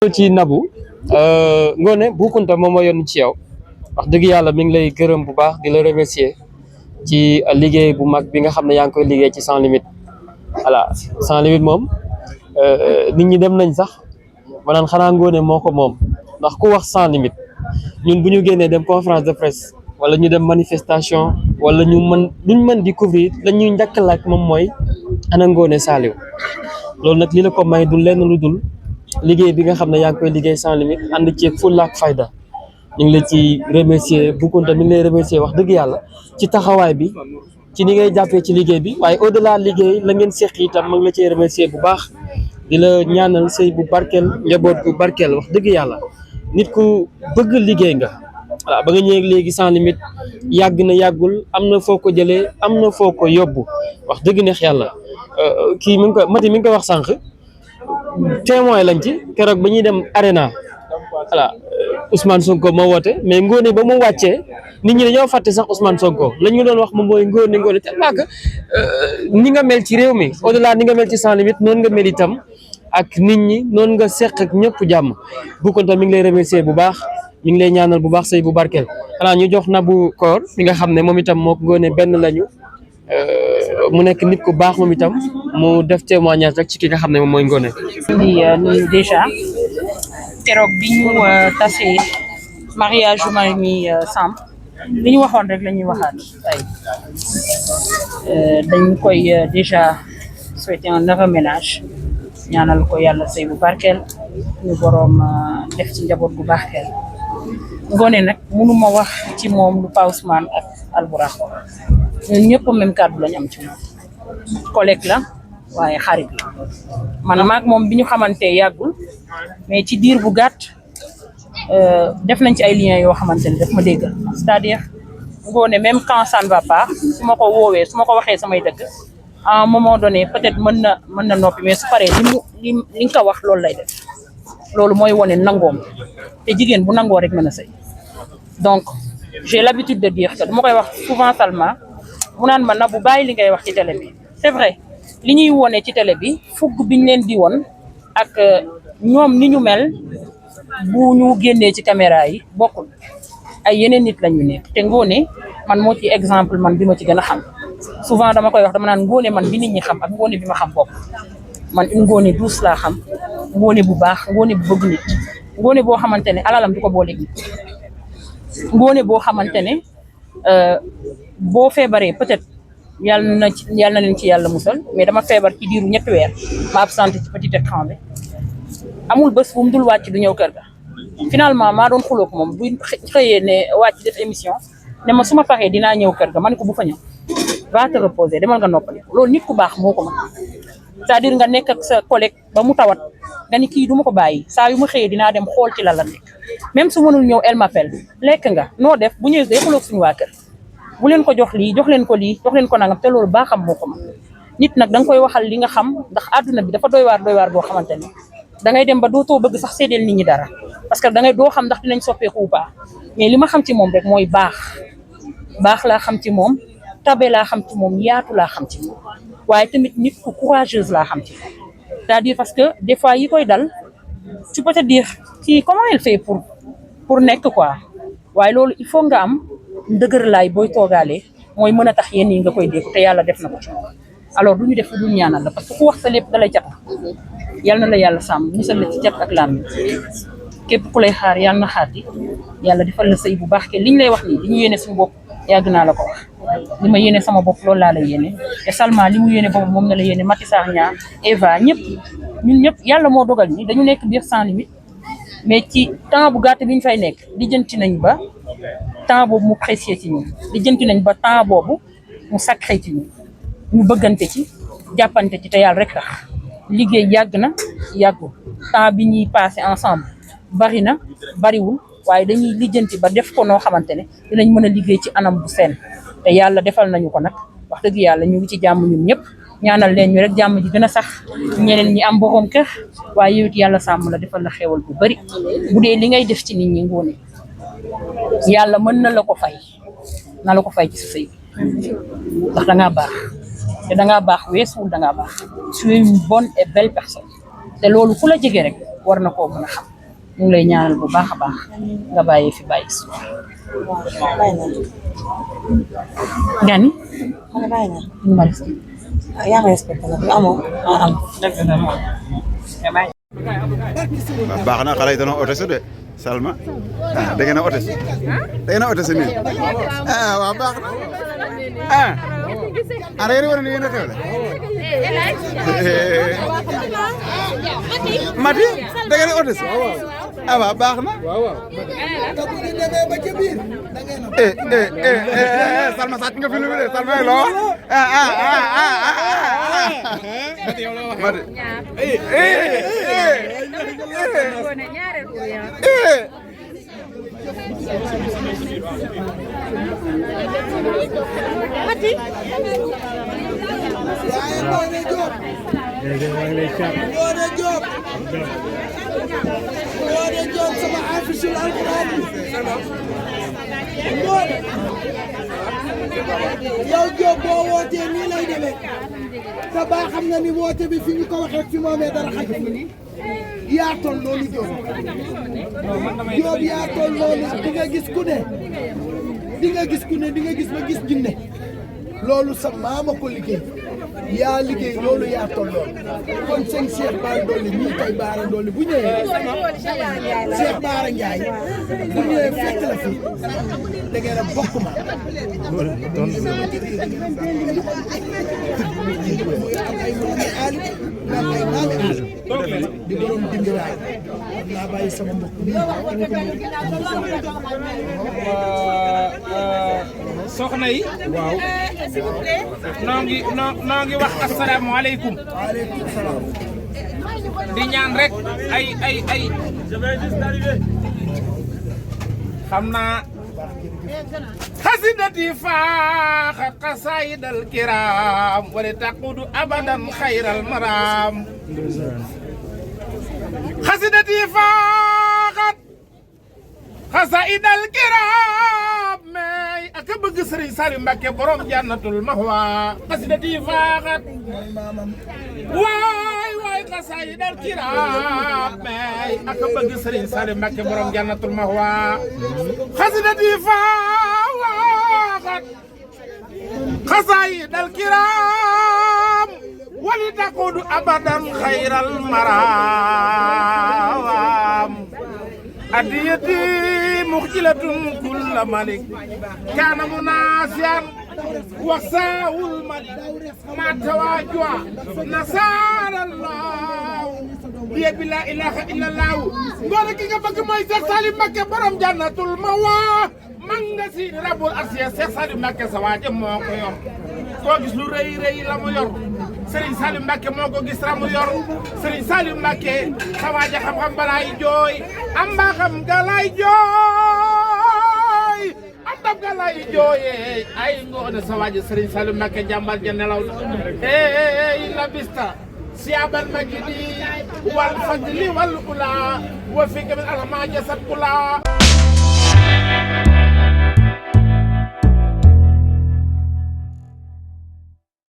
ci Nabou Ngoné Bou Kounta moom moo yónni ci yow wax dëgg yàlla mi ngi lay gërëm bu baax di la remercier ci liggéey bu mag bi nga xam ne yaa ngi koy liggéey ci Sans Limites voilà Sans Limites moom nit ñi dem nañ sax ma naan xanaa Ngoné moo ko moom ndax ku wax Sans Limites ñun bu ñu génnee dem conférence de presse wala ñu dem manifestation wala ñu luñ mën di couvrir la ñuy njëkk laaj moom mooy ana Ngoné Saliou loolu nag li la ko may du lenn lu dul liggéey bi nga xam ne yaa ngi koy liggéey Sans Limites ànd ci fulla ak fayda ñu ngi la ci remercier Bou Kounta mi ngi lay remercier wax dëgg yàlla ci taxawaay bi ci ni ngay jàppee ci liggéey bi waaye au delà liggéey la ngeen seq itam ma ngi la ciy remercier bu baax di la ñaanal sëy bu barkeel njaboot bu barkeel wax dëgg yàlla nit ku bëgg liggéey nga voilà ba nga ñëwee léegi Sans Limites yàgg na yàggul am na foo ko jëlee am na foo ko yóbbu wax dëgg neex yàlla kii mi ngi ko Mati mi ngi ko wax sànq témoin lañ ci keroog ba ñuy dem arena voilà Ousmane Sonko moo woote mais Ngoné ba mu wàccee nit ñi dañoo fàtte sax Ousmane Sonko la ñu doon wax moom mooy Ngoné tellement que ni nga mel ci réew mi au delà ni nga mel ci Sans Limites noonu nga mel itam ak nit ñi noonu nga seq ak ñëpp jàmm. Bou Kounta mi ngi lay remercier bu baax mi ngi lay ñaanal bu baax sëy bu barkeel xanaa ñu jox Nabou Cor mi nga xam ne moom itam moo Ngoné benn lañu mu nekk nit ku baax moom itam mu def témoignage rek ci ki nga xam ne moom mooy Ngoné. di nuyu déjà keroog bi ñu tasee mariage yu Mamy Samb li ñu waxoon rek la ñuy waxaat tey dañ koy déjà souhaiter un heureux ménage ñaanal ko yàlla sëy bu barkeel ñu boroom def ci njaboot bu barkeel Ngoné nag mënuma wax ci moom lu Pa Ousmane ak Albourakh ñun ñëpp même kàddu lañ am ci moom collègue la waaye xarit la man maag moom bi ñu xamante yàggul mais ci diir bu gàtt def nañ ci ay liens yoo xamante ne daf ma déggal c'est-à-dire Ngoné même quand ça ne va pas su ma ko woowee su ma ko waxee samay dëgg à un moment donné peut-être mën na noppi mais su paree li nga ko wax loolu lay def loolu mooy wone nangoom te jigéen bu nangoo rek mën a sëy donc j'ai l'habitude de dire que dama koy wax souvent Salma mu naan ma Nabou bàyyi li ngay wax ci télé bi c'est vrai li ñuy wone ci télé bi fugg biñ leen di woon ak ñoom ni ñu mel bu ñu génnee ci caméra yi bokkul ay yeneen nit la ñu nekk te Ngoné man moo ci exemple man bi ma ci gën a xam souvent dama koy wax dama naan Ngoné man bi nit ñi xam ak Ngoné bi ma xam bopp man une Ngoné douce laa xam Ngoné bu baax Ngoné bu bëgg nit Ngoné boo xamante ne alalam du ko boole nit Ngoné boo xamante ne boo feebaree peut-être yàlla na leen ci yàlla musal mais dama feebar ci diiru 2 weer ma absenté ci petit écran bi amul bés bu mu dul wàcc du ñëw kër ga finalement maa doon xuloog moom bu xëyee ne wàcc def émission ne ma su ma paree dinaa ñëw kër ga ma ne ko bu fa ñëw va te reposer demal nga noppali loolu nit ku baax moo ko mën c'est-à-dire nga nekk ak sa collègue ba mu tawat nga ni kii du ma ko bàyyi saa yu ma xëyee dinaa dem xool ci la nekk même su mënul ñëw elle m'appelle lekk nga noo def bu ñëwee day xuloog suñu waa kër bu leen ko jox lii jox leen ko lii jox leen ko nangam te loolu baaxam moo ko mën nit nag da nga koy waxal li nga xam ndax àdduna bi dafa doy waar boo xamante ne da ngay dem ba dootoo bëgg sax seedeel nit ñi dara parce que da ngay doo xam ndax dinañ soppeeku ou pas mais li ma xam ci moom rek mooy baax laa xam ci moom tabe laa xam ci moom yaatu laa xam ci moom waaye tamit nit ku courageuse laa xam ci moom c'est-à-dire parce que des fois yi koy dal tu peux te dire kii comment elle fait pour nekk quoi waaye loolu il faut nga am ndëgër laay booy toogaalee mooy mën a tax yéen yi nga koy dégg te yàlla def na ko ci alors du ñu def lu dul ñaanal la parce que ku wax sa lépp dalay cat yal na la yàlla sàmm musal la ci cat ak làmmiñ képp ku lay xaar yàlla na xaati yàlla defal la sëy bu baax ke liñ lay wax nii li ñu yéene suñu bopp yàgg naa la ko wax li ma yéene sama bopp loolu laa la yéene te Salma li mu yéene boobu moom na la yéene Mati Sarr Niang Eva ñëpp ñun ñëpp yàlla moo dogal ni dañu nekk biir Sans Limites mais ci temps bu gàtt bi ñu fay nekk lijjanti nañ ba temps boobu mu précieux ci ñun lijjanti nañ ba temps boobu mu sacré ci ñun ñu bëggante ci jàppante ci te yàlla rek tax liggéey yàgg na yàggul temps bi ñuy passé ensemble bari na bariwul waaye dañuy lijjanti ba def ko noo xamante ne dinañ mën a liggéey ci anam bu seen te yàlla defal nañu ko nag wax dëgg yàlla ñu ngi ci jàmm ñun ñëpp ñaanal leen ñu rek jàmm ji gën a sax ñeneen ñi am borom kër waaye yow it yàlla sàmm la defal la xéewal bu bari bu dee li ngay def ci nit ñi Ngoné yàlla mën na la ko fay ci sa sëy ndax dangaa baax te dangaa baax weesuwul dangaa baax tu es une bonne et belle personne te loolu ku la jege rek war na koo mën a xam ñu ngi lay ñaanal bu baax a baax nga bàyyi fi bàyyi si waaw bàyyi na nga ni xale bàyyi na ñu ma def yaa ngi respecté nag amoo am baax na xale yi dañoo ote su de Salma ah da ngeen a ote si da ngeen a ote si nii ah waaw baax na ah ah da ngeen a war a ni yéen a xewle Mati da ngeen a ote si ah waaw baax na Salma sàcc nga fi lu de Salma loo ah ah ah ah Mati sama affiche alquran yow Diop boo wootee nii lay demee te baa xam na ni woote bi fi ñu ko waxee fi mu amee dara xaj yaa toll loolu Diop yaa toll loolu di nga gis ku ne di nga gis ku ne di nga gis ba gis jinne loolu sa maama ko liggéey yaa liggéey loolu yaa toll loolu kon sëñ Cheikh Bara Dolly ñii koy Bara Dolly bu ñëwee Cheikh Bara Ndiaye bu ñëwee fekk la fi da ngeen a bokk ma am ay aali naan ay maami aali di borom dindiwaay naa bàyyi sama mbokk soxna yi waaw noo ngi wax asalaamaaleykum di ñaan rek ay xam naa xasidati faaxat xasaayidal kiram wala taqudu abadan xayral maram xasidati faaxat xasaayidal kiram may ak bëgg Sëriñ Saliou Mbacké borom jannatul mahwa xasidati faaxat waay xasaayidal kiram may ak bëgg Sëriñ Saliou Mbacké borom jannatul mahwa xasidati faaxat xasaayidal kiram wali taqudu abadan xayral maram adiyati muxjilatun kulla malik kaana munaasiyan wasaawul malik ma tawaajua nasaarallahu biye bi la ilaha illallahu ngoone ki nga bëgg mooy Seex Saliou Mbacké borom jannatul mawa man nga si rabul arsiya Seex Saliou Mbacké sa waaje moo ko yor koo gis lu rëy rëy la mu yor Sëriñ Saliou Mbacké moo ko gis la mu yor Sëriñ Saliou Mbacké sa waaje xam-xam balaay jooy am mbaaxam galaay jooy am dab galaay jooyee ay ngoone sa waaje Sëriñ Saliou Mbacké jàmbar ja nelaw ey la bista siyaabal majidi wal fadli wal ula wa fi gamin alama jasat kula